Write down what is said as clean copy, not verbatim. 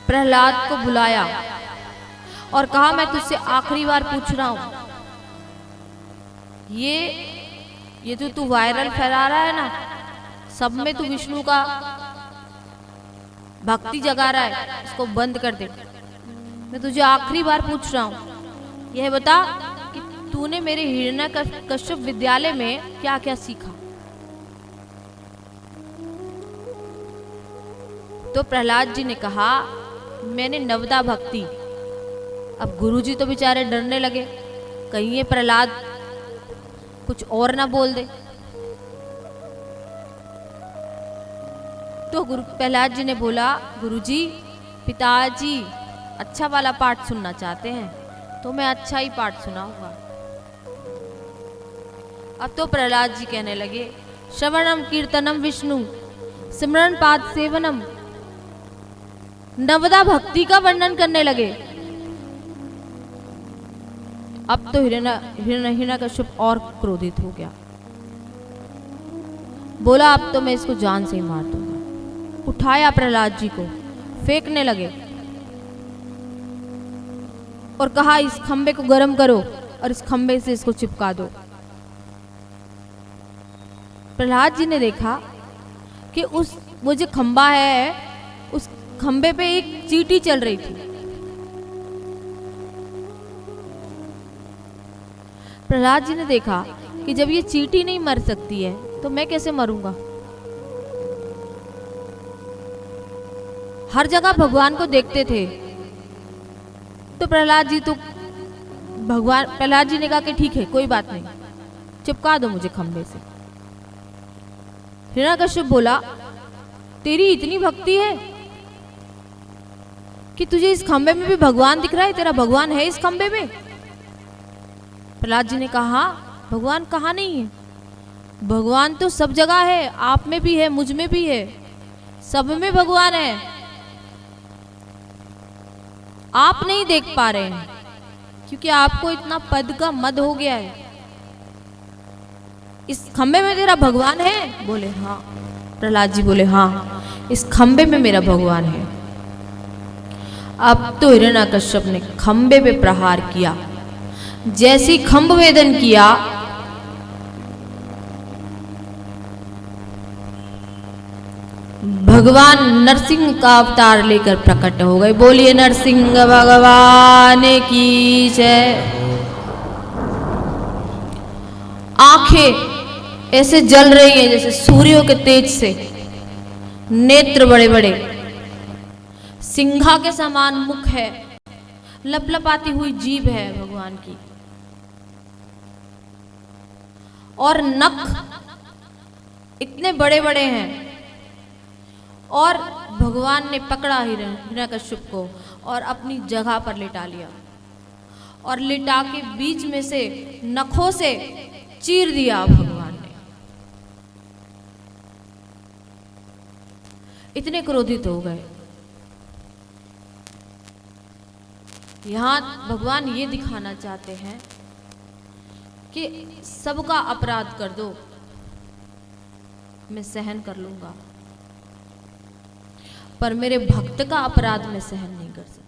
प्रहलाद को बुलाया और कहा, मैं तुझसे आखिरी बार पूछ रहा हूं, ये जो तू वायरल फैला रहा है ना, सब में तू विष्णु का भक्ति जगा रहा है, इसको बंद कर दे। मैं तुझे आखिरी बार पूछ रहा हूं, यह बता कि तूने मेरे हिरण्यकश्यप विद्यालय में क्या क्या सीखा। तो प्रहलाद जी ने कहा, मैंने नवदा भक्ति। अब गुरुजी तो बेचारे डरने लगे, कहीं ये प्रहलाद कुछ और ना बोल दे। तो प्रहलाद जी ने बोला, गुरुजी, पिताजी अच्छा वाला पाठ सुनना चाहते हैं तो मैं अच्छा ही पाठ सुनाऊंगा। अब तो प्रहलाद जी कहने लगे, श्रवणम कीर्तनम विष्णु सिमरन पाद सेवनम, नवदा भक्ति का वर्णन करने लगे। अब तो हिरण्यकश्यप और क्रोधित हो गया, बोला, अब तो मैं इसको जान से ही मार दूंगा। उठाया प्रहलाद जी को, फेंकने लगे और कहा, इस खंबे को गर्म करो और इस खंबे से इसको चिपका दो। प्रहलाद जी ने देखा कि वो जो खंबा है, उस खंबे पे एक चींटी चल रही थी। प्रहलाद जी ने देखा कि जब ये चींटी नहीं मर सकती है तो मैं कैसे मरूंगा। हर जगह भगवान को देखते थे, तो प्रहलाद जी ने कहा कि ठीक है, कोई बात नहीं, चिपका दो मुझे खंबे से। हिरण्यकश्यप बोला, तेरी इतनी भक्ति है कि तुझे इस खंबे में भी भगवान दिख रहा है, तेरा भगवान है इस खंबे में। प्रहलाद जी ने कहा, भगवान कहाँ नहीं है, भगवान तो सब जगह है, आप में भी है, मुझ में भी है, सब में भगवान है, आप नहीं देख पा रहे हैं क्योंकि आपको इतना पद का मद हो गया है। इस खंबे में तेरा भगवान है? बोले हाँ। प्रहलाद जी बोले, हाँ, इस खंबे में मेरा भगवान है। अब तो हिरण्यकश्यप ने खंबे पे प्रहार किया। जैसे ही खंभ वेदन किया, भगवान नरसिंह का अवतार लेकर प्रकट हो गए। बोलिए नरसिंह भगवान की जय। आंखें ऐसे जल रही हैं जैसे सूर्यों के तेज से, नेत्र बड़े बड़े, सिंघा के समान मुख है, लपलपाती हुई जीभ है भगवान की, और नख इतने बड़े बड़े हैं। और भगवान ने पकड़ा हिरण्यकश्यप को और अपनी जगह पर लिटा लिया और लिटा के बीच में से नखों से चीर दिया भगवान ने। इतने क्रोधित हो गए। यहां भगवान ये दिखाना चाहते हैं कि सबका अपराध कर दो, मैं सहन कर लूंगा, पर मेरे भक्त का अपराध मैं सहन नहीं कर सकता।